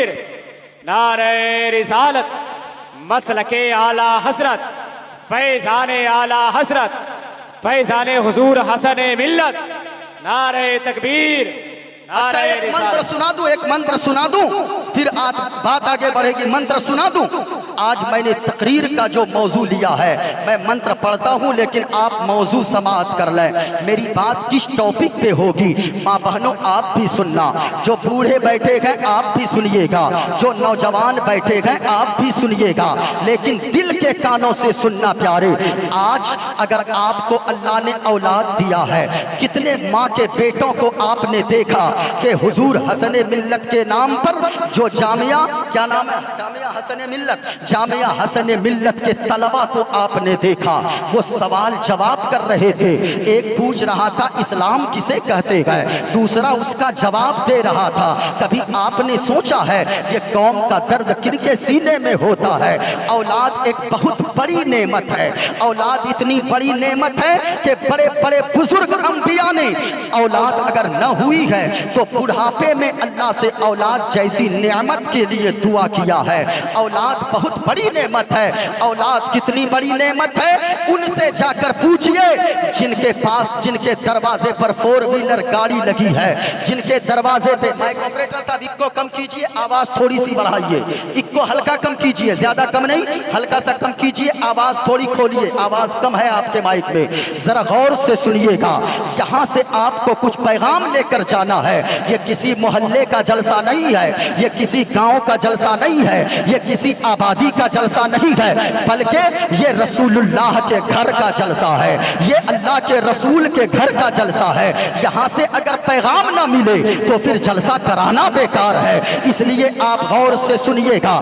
तकबीर, नारे रिसालत, मसलके आला हसरत, फैज़ाने आला हसरत, फैज़ाने हुजूर हसन मिल्लत, नारे तकबीर। अच्छा, एक मंत्र सुना दूं, एक मंत्र सुना दूं, फिर आज बात आगे बढ़ेगी। मंत्र सुना दूं। आज मैंने तकरीर का जो मौजू लिया है, मैं मंत्र पढ़ता हूं लेकिन आप मौजू समाअत कर लें। मेरी बात किस टॉपिक पे होगी, माँ बहनों आप भी सुनना, जो बूढ़े बैठे हैं आप भी सुनिएगा, जो नौजवान बैठे हैं आप भी सुनिएगा, लेकिन दिल के कानों से सुनना प्यारे। आज अगर आपको अल्लाह ने औलाद दिया है, कितने माँ के बेटों को आपने देखा कि हुजूर हसन मिल्लत के नाम पर जो जामिया, क्या नाम है, जामिया हसन मिल्लत, जामिया हसन मिल्लत के तलबा को आपने देखा, वो सवाल जवाब कर रहे थे। एक पूछ रहा था इस्लाम किसे कहते हैं, दूसरा उसका जवाब दे रहा था। कभी आपने सोचा है ये कौम का दर्द किनके सीने में होता है? औलाद एक बहुत बड़ी नेमत है। औलाद इतनी बड़ी नेमत है कि बड़े बड़े बुजुर्ग अंबिया ने औलाद अगर न हुई है तो बुढ़ापे में अल्लाह से औलाद जैसी नेमत के लिए दुआ किया है। औलाद बहुत बड़ी नेमत है। औलाद कितनी बड़ी नेमत है, उनसे जाकर पूछिए जिनके पास, जिनके दरवाजे पर 4 व्हीलर गाड़ी लगी है, जिनके दरवाजे पे, माइक ऑपरेटर साहब इक्को कम कीजिए, आवाज थोड़ी सी बढ़ाइए, इक्को हल्का कम कीजिए, ज्यादा कम नहीं, हल्का सा कम कीजिए, आवाज थोड़ी खोलिए, आवाज कम है आपके माइक में, जरा गौर से सुनिएगा। यहाँ से आपको कुछ पैगाम लेकर जाना है। ये किसी मोहल्ले का जलसा नहीं है, ये किसी गांव का जलसा नहीं है, ये किसी आबादी का जलसा नहीं है, बल्कि ये रसूलुल्लाह के घर का जलसा है, ये अल्लाह के रसूल के घर का जलसा है। यहाँ से अगर पैगाम ना मिले तो फिर जलसा कराना बेकार है। इसलिए आप गौर से सुनिएगा।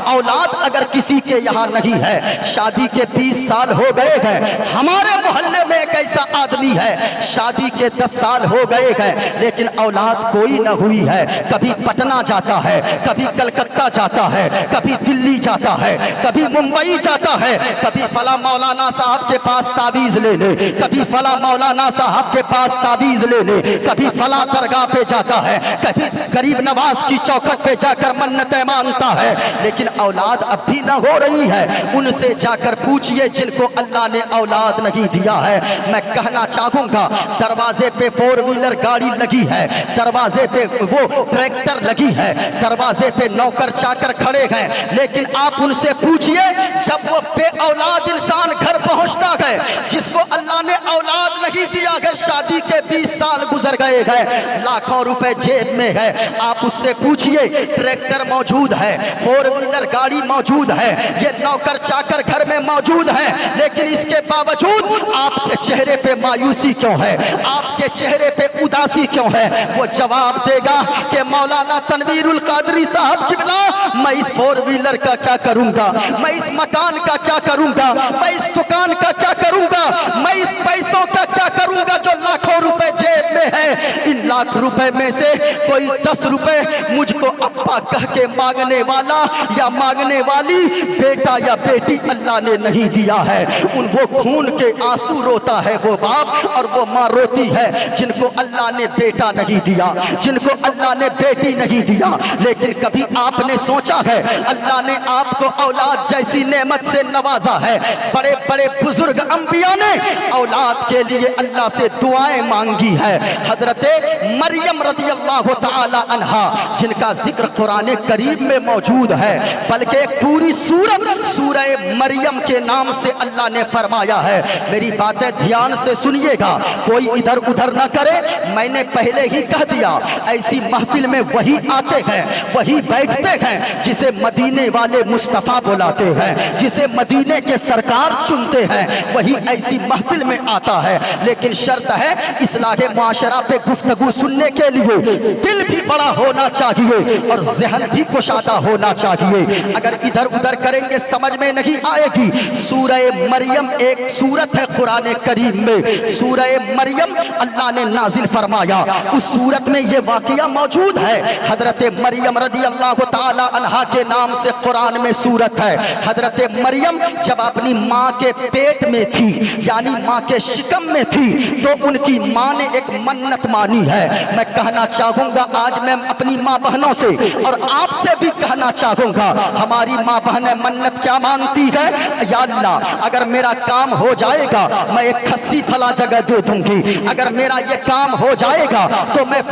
औलाद अगर किसी के यहाँ नहीं है, शादी के 20 साल हो गए हैं, हमारे मोहल्ले में एक ऐसा आदमी है शादी के 10 साल हो गए हैं लेकिन औलाद कोई न हुई है। कभी पटना जाता है, कभी कलकत्ता जाता है, कभी दिल्ली जाता है, कभी मुंबई जाता है, कभी फला मौलाना साहब के पास तावीज लेने, कभी फला मौलाना साहब के पास तावीज लेने, कभी फला दरगाह पे जाता है, कभी गरीब नवाज की चौखट पे जाकर मन्नतें मांगता है, लेकिन औलाद अब भी न हो रही है। उनसे जाकर पूछिए जिनको अल्लाह ने औलाद नहीं दिया है। मैं कहना चाहूंगा, दरवाजे पे 4 व्हीलर गाड़ी लगी है, दरवाजे पे वो ट्रैक्टर लगी है, दरवाजे पे नौकर चाकर खड़े हैं, लेकिन आप उनसे पूछिए जब वो बे औलाद इंसान घर पहुंचता है, जिसको अल्लाह ने औलाद नहीं दिया है, शादी के 20 साल गुजर गए हैं, लाखों रुपए जेब में है, आप उससे पूछिए ट्रैक्टर मौजूद है, 4 व्हीलर गाड़ी मौजूद है, ये नौकर चाकर घर में मौजूद है, लेकिन इसके बावजूद आपके चेहरे पे मायूसी क्यों है, आपके चेहरे पे उदासी क्यों है? वो जवाब देगा कि मौलाना तनवीरुल कादरी साहब किबला, मैं इस 4 व्हीलर का क्या करूंगा, मैं इस मकान का क्या करूंगा, मैं इस दुकान का क्या करूंगा, मैं इस पैसों का क्या करूंगा जो लाखों रुपए जेब में है। इन लाख रुपए में से कोई 10 रुपए मुझको अब्बा कह के मांगने वाला या मांगने वाली बेटा या बेटी अल्लाह ने नहीं दिया है। उन वो खून के आंसू रोता है वो बाप और वो माँ रोती है जिनको अल्लाह ने बेटा नहीं दिया, जिनको अल्लाह ने बेटी नहीं दिया। लेकिन कभी आपने सोचा है अल्लाह ने आपको औलाद जैसी नेमत से नवाजा है। बड़े बड़े बुजुर्ग अंबिया ने औलाद के लिए अल्लाह से दुआएं मांगी है। हजरते मरियम रदियल्लाहु ताला अन्हा, जिनका जिक्र कुरान करीम में मौजूद है, बल्कि एक पूरी सूरत सूरह मरियम के नाम से अल्लाह ने फरमाया है। मेरी बातें ध्यान से सुनिएगा, कोई इधर उधर ना करे। मैंने पहले ही कह दिया, ऐसी महफिल में वही आते हैं, वही बैठते हैं जिसे मदीने वाले मुस्तफ़ा बुलाते हैं, जिसे मदीने के सरकार चुनते हैं, वही ऐसी महफिल में आता है। लेकिन शर्त है इस्लाह मुआशरा पे गुफ्तगू सुनने के लिए दिल भी बड़ा होना चाहिए और ज़हन भी कुशादा होना चाहिए। अगर इधर उधर करेंगे समझ में नहीं आएगी। सूरह मरियम एक सूरत है कुरान करीम में, सूरह मरियम अल्लाह ने नाजिल फरमाया। उस सूरत में ये वाक़या मौजूद है। हजरत मरियम रदियल्लाहु ताला अन्हा के नाम से कुरान में सूरत है। हजरत मरियम जब अपनी माँ के पेट में थी, यानी माँ के शिकम में थी, तो उनकी माँ ने एक मन्नत मानी है। है। मैं कहना चाहूंगा आज मैं अपनी माँ बहनों से और आपसे भी कहना चाहूंगा, हमारी माँ बहनें मन्नत क्या मांगती है, या अल्लाह अगर मेरा काम हो जाएगा मैं एक खस्सी फला जगह दे दूंगी, अगर मेरा ये काम हो जाएगा तो मैं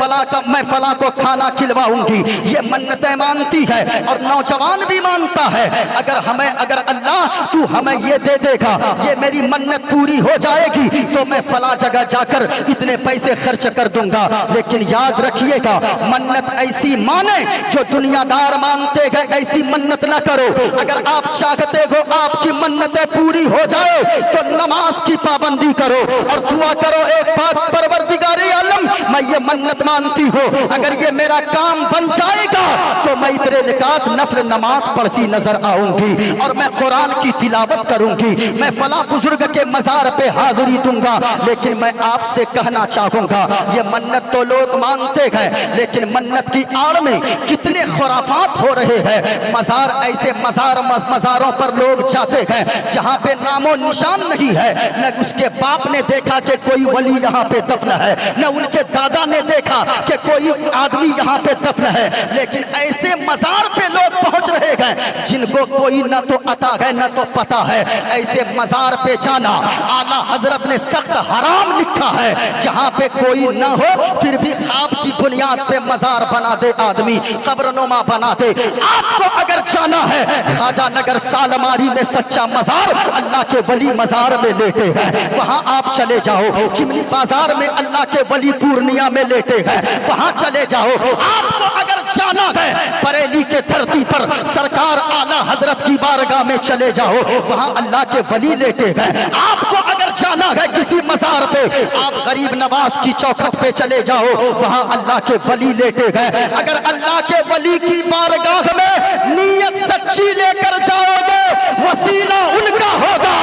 फला को खाना खिलवाऊंगी। ये मन्नतें मांगती है और नौजवान भी मांगता है, अगर अल्लाह तू हमें ये दे देगा, ये मेरी मन्नत पूरी हो जाएगी तो मैं फला जगह जाकर इतने पैसे खर्च कर दूंगा। लेकिन याद रखिएगा, मन्नत ऐसी माने जो दुनियादार मांगते हैं, ऐसी मन्नत ना करो। अगर आप चाहते हो आपकी मन्नतें पूरी हो जाए तो नमाज की पाबंदी करो और दुआ करो, एक पाक परवरदिगारे आलम मैं ये मन्नत मानती हूँ, अगर ये मेरा काम बन जाएगा तो मैं इतने निकात नफल नमाज पढ़ती नजर आऊंगी और मैं कुरान की तिलावत करूंगी, मैं फला बुजुर्ग के मजार पे हाजिरी दूंगा। लेकिन मैं आपसे कहना चाहूंगा, ये मन्नत तो लोग मांगते हैं, लेकिन मन्नत की आड़ में कितने खुराफात हो रहे हैं। ऐसे मजारों पर लोग जाते हैं जहां पे नामो निशान नहीं है, न उसके बाप ने देखा कि कोई वली यहाँ पे दफन है, न उनके दादा ने देखा कि कोई आदमी यहाँ पे दफन है, लेकिन ऐसे मजार पे लोग पहुंच रहे हैं जिनको कोई न तो अता है न तो पता है। ऐसे मजार पे जाना आला हजरत ने सख्त हराम लिखा है, जहां पे कोई न हो फिर भी ख्वाब की बुनियाद पे मजार बना दे आदमी, कब्रनुमा बना दे। आपको अगर जाना है ख्वाजा नगर सालमारी में सच्चा मजार अल्लाह के वली मजार में लेटे हैं, वहां आप चले जाओ। चिमनी बाजार में अल्लाह के वली पूर्णिया में लेटे हैं, वहां चले जाओ। आपको अगर जाना है बरेली के धरती पर सरकार आला हजरत की बारगाह में चले जाओ, वहां अल्लाह के वली लेटे हैं। आपको अगर जाना है किसी मजार पे, आप गरीब नवाज की चौखट पे चले जाओ, वहां अल्लाह के वली लेटे हैं। अगर अल्लाह के वली की बारगाह में नीयत सच्ची लेकर जाओगे, वसीला उनका होगा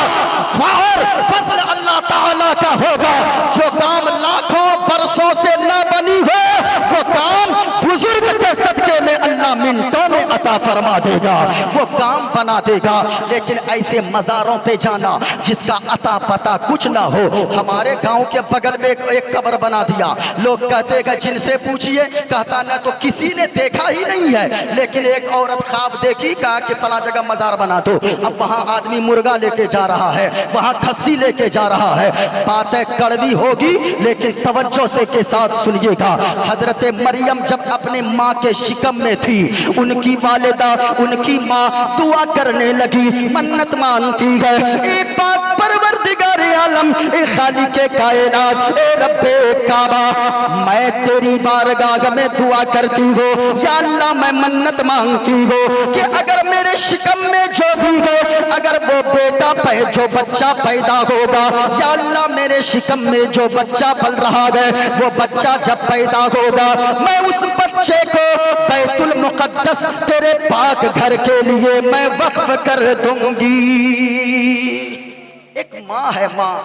और फजल अल्लाह ताला का होगा। जो काम लाखों बरसों से न बनी हो, वो काम बुजुर्ग के सदके में अल्लाह मिनटों में अता फरमा देगा, वो काम बना देगा। लेकिन ऐसे मजारों पे जाना जिसका अता पता कुछ ना हो। हमारे गांव के बगल में एक कब्र बना दिया, लोग कहते हैं जिनसे पूछिए, कहता ना तो किसी ने देखा ही नहीं है, लेकिन एक औरत ख्वाब देखी, कहा कि फला जगह मजार बना दो। अब वहां आदमी मुर्गा लेके जा रहा है, वहां खस्सी लेके जा रहा है। बातें कड़वी होगी लेकिन तवज्जो से के साथ सुनिएगा। हजरत मरियम जब अपने माँ के शिकम में थी, उनकी वालिदा उनकी माँ दुआ करने लगी, मन्नत मांगती है, ए पाक परवरदिगारे आलम, ए खालिके कायनात, ए रब्बे काबा, मैं तेरी बारगाह में दुआ करती हूँ, या अल्लाह मैं मन्नत मांगती हूँ कि अगर मेरे शिकम में जो भी हो, अगर वो बेटा जो बच्चा पैदा होगा, या अल्लाह मेरे शिकम में जो बच्चा पल रहा है, वो बच्चा जब पैदा होगा, मैं उस बच्चे को बैतुल मुकद्दस तेरे पाक घर के लिए मैं वक्फ कर दूंगी। एक माँ है, माँ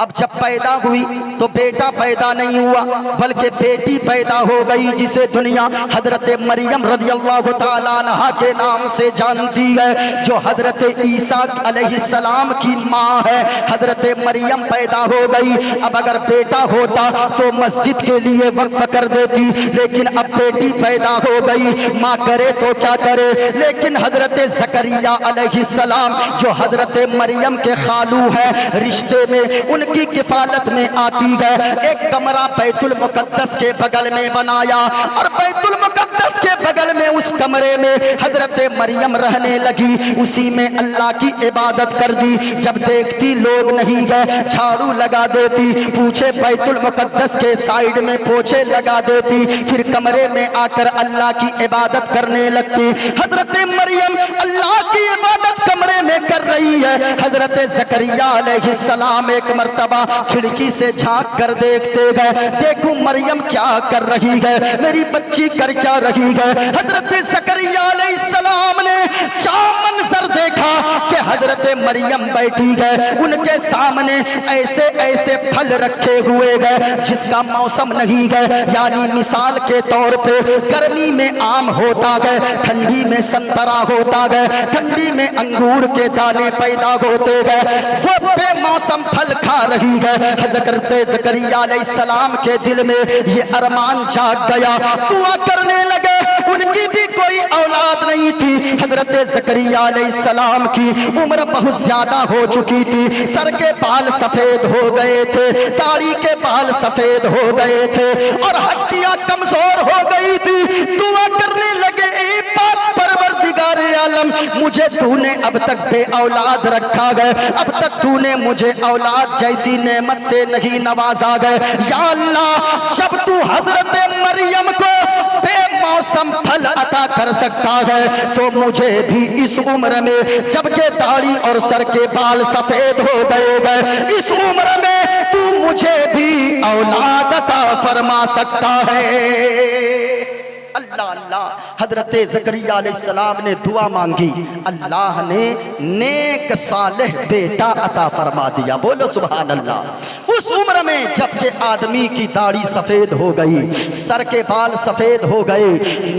अब जब पैदा हुई तो बेटा पैदा नहीं हुआ बल्कि बेटी पैदा हो गई, जिसे दुनिया हजरत मरियम रज़ियल्लाहु ताला अन्हा के नाम से जानती है, जो हजरत ईसा अलैहिस्सलाम की माँ है। हजरत मरियम पैदा हो गई। अब अगर बेटा होता तो मस्जिद के लिए वक्फ कर देती, लेकिन अब बेटी पैदा हो गई, माँ करे तो क्या करे। लेकिन हजरत ज़करिया अलैहिस्सलाम जो हजरत मरियम के खालू है, रिश्ते में उनकी किफालत में आती है, एक कमरा बैतुल मुकद्दस के बगल में बनाया और बैतुल मुकद्दस के बगल में उस कमरे में हजरत मरियम रहने लगी, उसी में अल्लाह की इबादत कर दी। जब देखती लोग नहीं गए, झाड़ू लगा देती, पूछे बैतुल मुकद्दस के साइड में पोछे लगा देती, फिर कमरे में आकर अल्लाह की इबादत करने लगती। हजरत मरियम अल्लाह की इबादत कमरे में कर रही है। हजरत ज़करिया अलैहिस्सलाम एक मर्तबा खिड़की से झांक कर देखते गए, देखूं मरियम क्या कर रही है, मेरी बच्ची कर क्या रही है। हजरत ज़करिया अलैहिस्सलाम ने क्या मंजर देखा कि हजरत मरियम बैठी गए, उनके सामने ऐसे ऐसे फल रखे हुए गए जिसका मौसम नहीं गए। यानी मिसाल के तौर पे गर्मी में आम होता गए, ठंडी में संतरा होता गए, ठंडी में अंगूर के दाने पैदा होते गए, वो बेमौसम फल खा रही है। हजरत ज़करिया अलैहिस्सलाम के दिल में ये अरमान जाग गया, दुआ करने लगे। उनकी भी कोई औलाद नहीं थी। हजरत ज़करिया अलैहिस्सलाम की उम्र बहुत ज्यादा हो चुकी थी, सर के बाल सफेद हो गए थे, दाढ़ी के बाल सफेद हो गए थे और हड्डियां कमजोर हो गई थी। दुआ करने लगे, ए पाक परवरदिगार आलम, मुझे तूने अब तक बे औलाद रखा गए, अब तक तूने मुझे औलाद जैसी नेमत से नहीं नवाजा गए। या अल्लाह, जब तू हजरत मरियम को बेमौसम फल अता कर सकता है तो मुझे भी इस उम्र में, जबकि दाढ़ी और सर के बाल सफेद हो गए, इस उम्र में तू मुझे भी औलाद अता फरमा सकता है। अल्लाह अल्लाह, हजरत ज़करिया अलैहिस्सलाम ने दुआ मांगी, अल्लाह ने नेक सालेह बेटा अता फरमा दिया। बोलो सुभान अल्लाह। उस उम्र में जबकि आदमी की दाढ़ी सफेद हो गई, सर के बाल सफेद हो गए,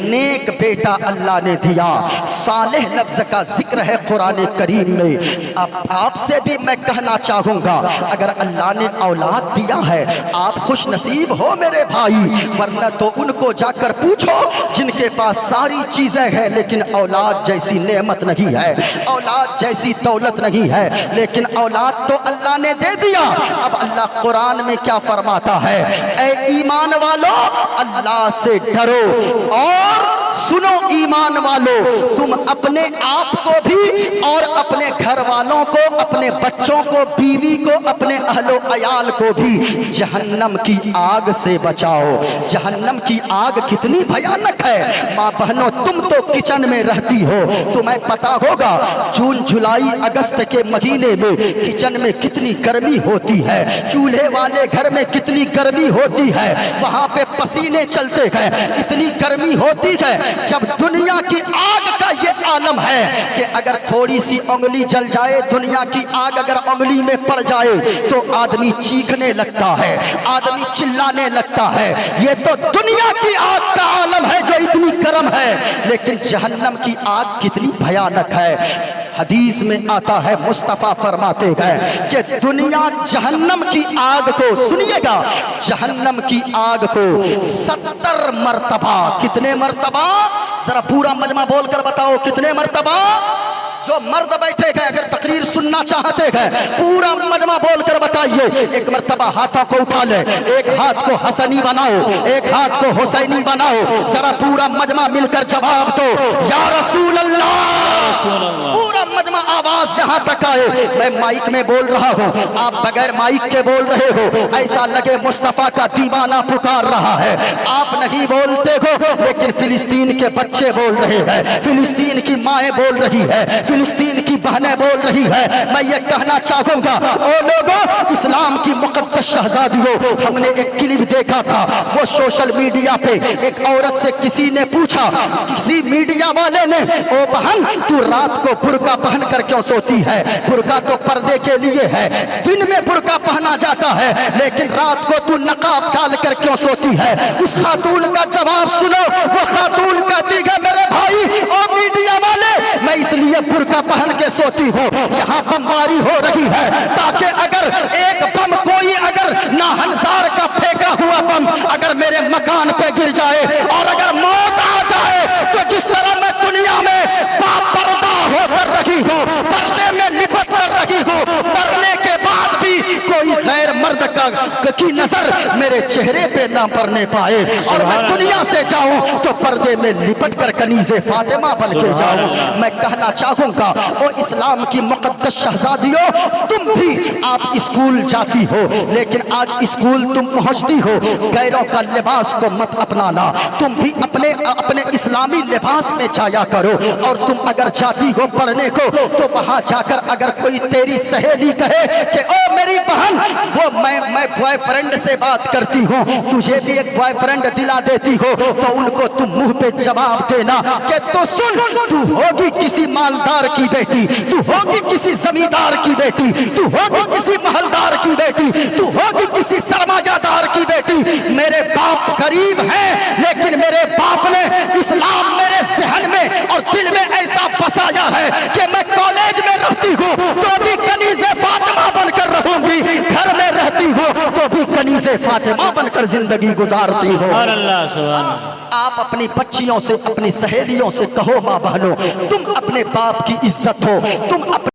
नेक बेटा अल्लाह ने दिया। सालेह लफ्ज का जिक्र है कुरान करीम में। अब आपसे भी मैं कहना चाहूंगा, अगर अल्लाह ने औलाद दिया है आप खुश नसीब हो मेरे भाई, वरना तो उनको जाकर पूछो जिनके पास सारी चीजें हैं लेकिन औलाद जैसी नेमत नहीं है, औलाद जैसी दौलत नहीं है, लेकिन औलाद तो अल्लाह ने दे दिया। अब अल्लाह कुरान में क्या फरमाता है, ऐ ईमान वालों अल्लाह से डरो और सुनो ईमान वालों, तुम अपने आप को भी और अपने घर वालों को, अपने बच्चों को, बीवी को, अपने अहलो अयाल को भी जहन्नम की आग से बचाओ। जहन्नम की आग कितनी भयानक है। माँ बहनों, तुम तो किचन में रहती हो, तुम्हें पता होगा जून जुलाई अगस्त के महीने में किचन में कितनी गर्मी होती है, चूल्हे वाले घर में कितनी गर्मी होती है, वहां पे पसीने चलते हैं, इतनी गर्मी होती है। जब दुनिया की आग का ये आलम है कि अगर थोड़ी सी उंगली जल जाए, दुनिया की आग अगर उंगली में पड़ जाए तो आदमी चीखने लगता है, आदमी चिल्लाने लगता है। ये तो दुनिया की आग का आलम है जो इतनी गर्म है, लेकिन जहन्नम की आग कितनी भयानक है। हदीस में आता है, मुस्तफ़ा फरमाते हैं कि दुनिया जहन्नम की आग को, सुनिएगा, जहन्नम की आग को 70 मर्तबा, कितने मर्तबा, जरा पूरा मजमा बोलकर बताओ कितने मर्तबा। जो मर्द बैठे हैं अगर तकरीर सुनना चाहते हैं पूरा मजमा बोलकर बताइए। एक मर्तबा हाथों को उठा ले, एक हाथ को हसनी बनाओ, एक हाथ को हुसैनी बनाओ, जरा पूरा मजमा मिलकर जवाब दो, या रसूल अल्लाह। पूरा मजमा आवाज यहाँ तक आए। मैं माइक में बोल रहा हूँ, आप बगैर माइक के बोल रहे हो, ऐसा लगे मुस्तफा का दीवाना पुकार रहा है। आप नहीं बोलते हो लेकिन फिलिस्तीन के बच्चे बोल रहे हैं, फिलिस्तीन की माएँ बोल रही है, फिलिस्तीन की बहनें बोल रही है। मैं ये कहना चाहूंगा, ओ लोगों, इस्लाम की मुकद्दस शहजादियों, हमने एक क्लिप देखा था, वो सोशल मीडिया पे एक औरत से किसी ने पूछा, किसी मीडिया वाले ने, ओ बहन तू रात को बुर्का पहन कर क्यों सोती है? बुर्का तो पर्दे के लिए है, दिन में बुर्का पहना जाता है, लेकिन रात को तू नकाब डाल कर क्यों सोती है? उस खातून का जवाब सुनो। वो खातून कहती है, मेरे भाई और मीडिया वाले, मैं इसलिए बुर्का पहन के सोती हूँ, यहाँ बमबारी हो रही है, ताकि अगर एक बम कोई अगर नाहनसार का फेंका हुआ बम अगर मेरे मकान पे गिर जाए और अगर मौत आ जाए तो जिस तरह मैं दुनिया में बापर्दा होकर रही हूँ, पर्दे में लिपट कर रही हूँ, मरने के बाद भी कोई गैर मर्द की नजर मेरे चेहरे पे ना पड़ने पाए और मैं दुनिया से जाऊं तो पर्दे में लिपट कर कनीज़े फातिमा बन के जाऊं। मैं कहना चाहूंगा, ओ इस्लाम की मुकद्दस शहजादियों, तुम भी आप स्कूल जाती हो, लेकिन आज स्कूल तुम पहुंचती हो, गैरों का लिबास को मत अपनाना, तुम भी अपने इस्लामी लिबास में जाया करो। और तुम अगर जाती हो पढ़ने को तो वहां जाकर अगर कोई तेरी सहेली कहे कि ओ मेरी बहन, वो मैं बॉयफ्रेंड से बात करती हूँ, तुझे भी एक बॉयफ्रेंड दिला देती हो, तो उनको तुम मुंह पे जवाब देना कि तो सुन, तू होगी किसी मालदार की बेटी, तू होगी किसी जमींदार की बेटी, तू होगी किसी महलदार की बेटी, तू होगी किसी सरमायादार की बेटी। मेरे बाप गरीब हैं, लेकिन मेरे बाप ने इस्लाम मेरे जहन में और दिल में ऐसा बसाया है कि मैं कॉलेज में रहती हूँ तो भी कनीज़े फातिमा बनकर रहूंगी, घर में रहती हूँ तो भी कनीज़े फातिमा बनकर जिंदगी गुजारती हूँ। सुभान अल्लाह, सुभान अल्लाह। आप अपनी बच्चियों से, अपनी सहेलियों से कहो, माँ बहनों, तुम अपने बाप की इज्जत हो, तुम